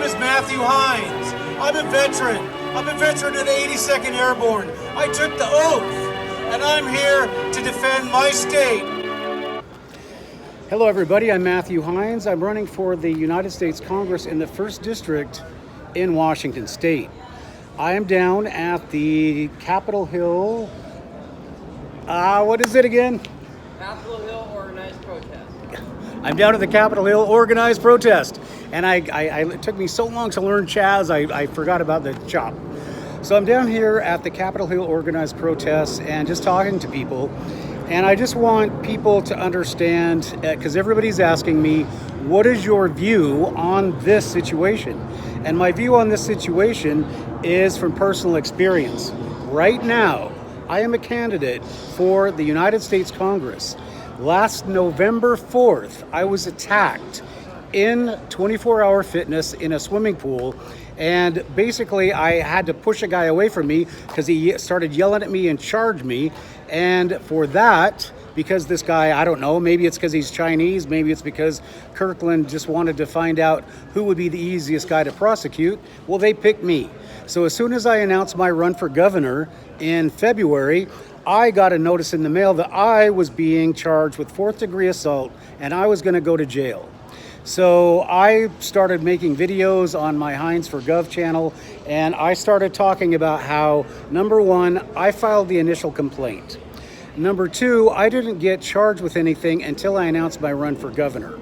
is Matthew Heines. I'm a veteran. I'm a veteran of the 82nd Airborne. I took the oath, and I'm here to defend my state. Hello everybody, I'm Matthew Heines. I'm running for the United States Congress in the 1st District in Washington State. I am down at the Capitol Hill, what is it again? Capitol Hill Organized Protest. I'm down at the Capitol Hill Organized Protest. And it took me so long to learn Chaz, I forgot about the chop. So I'm down here at the Capitol Hill Organized Protest and just talking to people. And I just want people to understand, because everybody's asking me, what is your view on this situation? And my view on this situation is from personal experience. Right now, I am a candidate for the United States Congress. Last November 4th, I was attacked in 24-hour fitness in a swimming pool. And basically, I had to push a guy away from me because he started yelling at me and charged me. And for that, because this guy, I don't know, maybe it's because he's Chinese, maybe it's because Kirkland just wanted to find out who would be the easiest guy to prosecute. Well, they picked me. So as soon as I announced my run for governor in February, I got a notice in the mail that I was being charged with 4th-degree assault and I was going to go to jail. So I started making videos on my Heines for Gov channel, and I started talking about how, number one, I filed the initial complaint. Number two, I didn't get charged with anything until I announced my run for governor.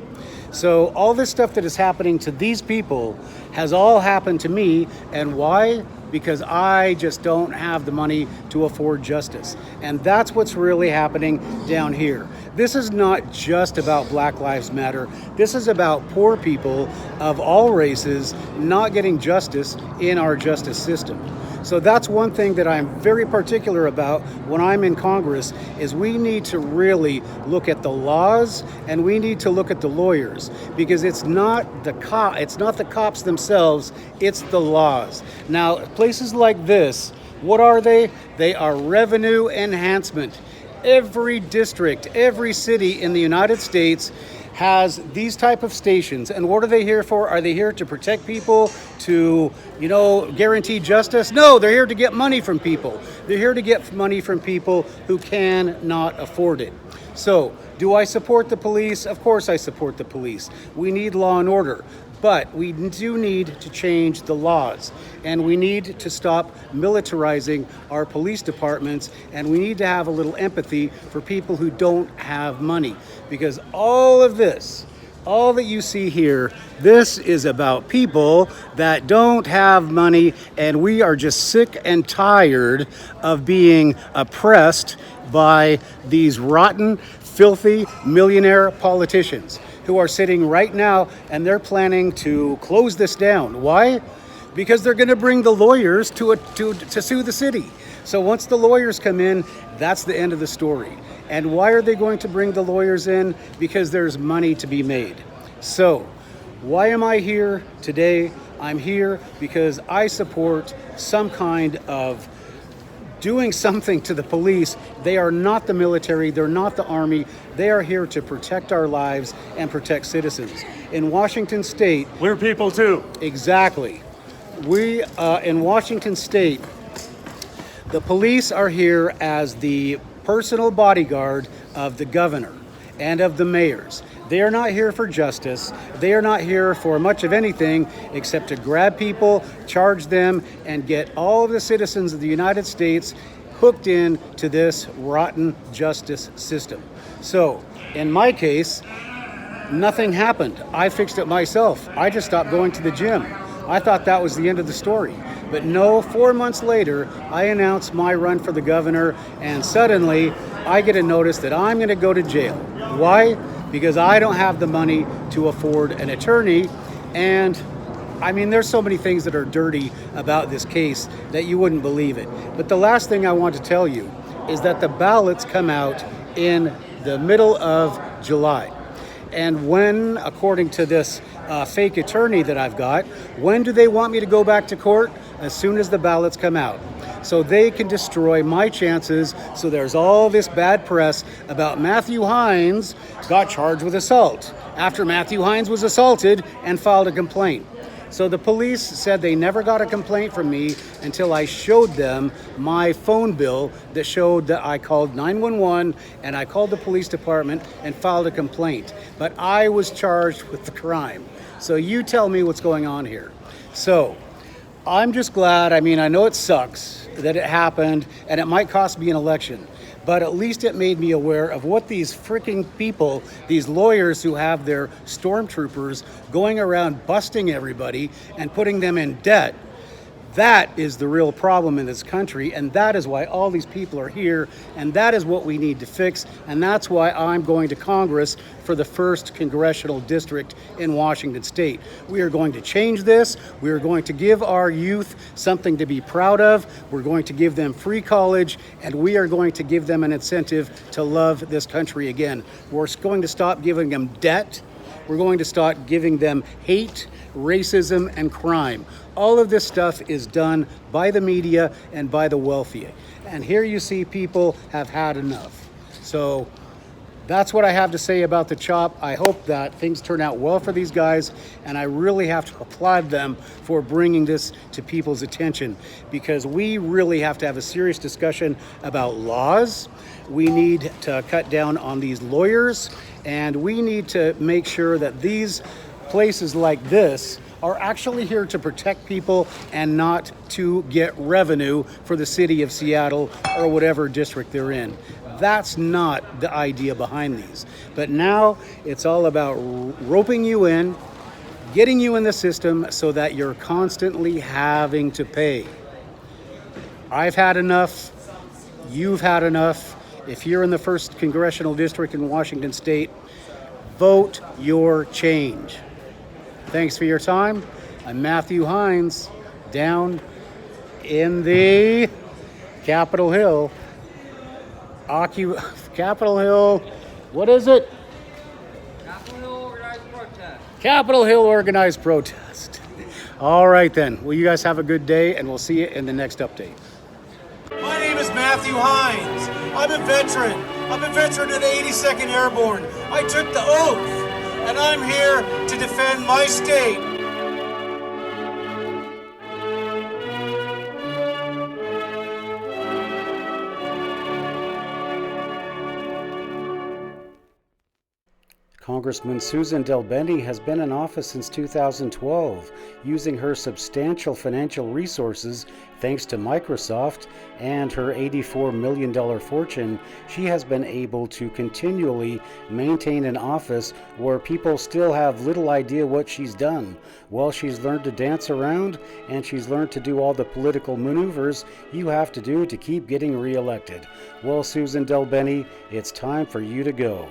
So all this stuff that is happening to these people has all happened to me, and why? Because I just don't have the money to afford justice. And that's what's really happening down here. This is not just about Black Lives Matter. This is about poor people of all races not getting justice in our justice system. So that's one thing that I'm very particular about when I'm in Congress, is we need to really look at the laws and we need to look at the lawyers, because it's not the cops themselves, it's the laws. Now, places like this, what are they? They are revenue enhancement. Every district, every city in the United States has these type of stations. And what are they here for? Are they here to protect people, to, guarantee justice? No, they're here to get money from people. They're here to get money from people who cannot afford it. So, do I support the police? Of course I support the police. We need law and order. But we do need to change the laws, and we need to stop militarizing our police departments, and we need to have a little empathy for people who don't have money. Because all of this, all that you see here, this is about people that don't have money, and we are just sick and tired of being oppressed by these rotten, filthy, millionaire politicians who are sitting right now, and they're planning to close this down. Why? Because they're going to bring the lawyers to sue the city. So once the lawyers come in, that's the end of the story. And why are they going to bring the lawyers in? Because there's money to be made. So why am I here today? I'm here because I support some kind of doing something to the police. They are not the military, they're not the army. They are here to protect our lives and protect citizens. In Washington State, We're people too. exactly. In Washington State, the police are here as the personal bodyguard of the governor and of the mayors. They are not here for justice. They are not here for much of anything except to grab people, charge them, and get all of the citizens of the United States hooked in to this rotten justice system. So, in my case, nothing happened. I fixed it myself. I just stopped going to the gym. I thought that was the end of the story. But no, 4 months later, I announced my run for the governor, and suddenly I get a notice that I'm going to go to jail. Why? Because I don't have the money to afford an attorney. And I mean, there's so many things that are dirty about this case that you wouldn't believe it. But the last thing I want to tell you is that the ballots come out in the middle of July. And when, according to this fake attorney that I've got, when do they want me to go back to court? As soon as the ballots come out. So they can destroy my chances. So there's all this bad press about Matthew Heines got charged with assault after Matthew Heines was assaulted and filed a complaint. So the police said they never got a complaint from me until I showed them my phone bill that showed that I called 911 and I called the police department and filed a complaint. But I was charged with the crime. So you tell me what's going on here. So I'm just glad, I know it sucks that it happened and it might cost me an election, but at least it made me aware of what these freaking people, these lawyers who have their stormtroopers going around busting everybody and putting them in debt. That is the real problem in this country, and that is why all these people are here, and that is what we need to fix, and that's why I'm going to Congress for the 1st Congressional District in Washington State. We are going to change this. We are going to give our youth something to be proud of. We're going to give them free college, and we are going to give them an incentive to love this country again. We're going to stop giving them debt. We're going to start giving them hate, racism, and crime. All of this stuff is done by the media and by the wealthy. And here you see people have had enough. So that's what I have to say about the CHOP. I hope that things turn out well for these guys, and I really have to applaud them for bringing this to people's attention, because we really have to have a serious discussion about laws. We need to cut down on these lawyers, and we need to make sure that these places like this are actually here to protect people and not to get revenue for the city of Seattle or whatever district they're in. That's not the idea behind these. But now it's all about roping you in, getting you in the system so that you're constantly having to pay. I've had enough. You've had enough. If you're in the 1st Congressional District in Washington State, vote your change. Thanks for your time. I'm Matthew Heines, down in the Capitol Hill. Capitol Hill, what is it? Capitol Hill Organized Protest. Capitol Hill Organized Protest. All right then. Well, you guys have a good day, and we'll see you in the next update. My name is Matthew Heines. I'm a veteran. I'm a veteran of the 82nd Airborne. I took the oath, and I'm here to defend my state. Congressman Susan DelBene has been in office since 2012, using her substantial financial resources thanks to Microsoft and her $84 million fortune. She has been able to continually maintain an office where people still have little idea what she's done. Well, she's learned to dance around, and she's learned to do all the political maneuvers you have to do to keep getting reelected. Well, Susan DelBene, it's time for you to go.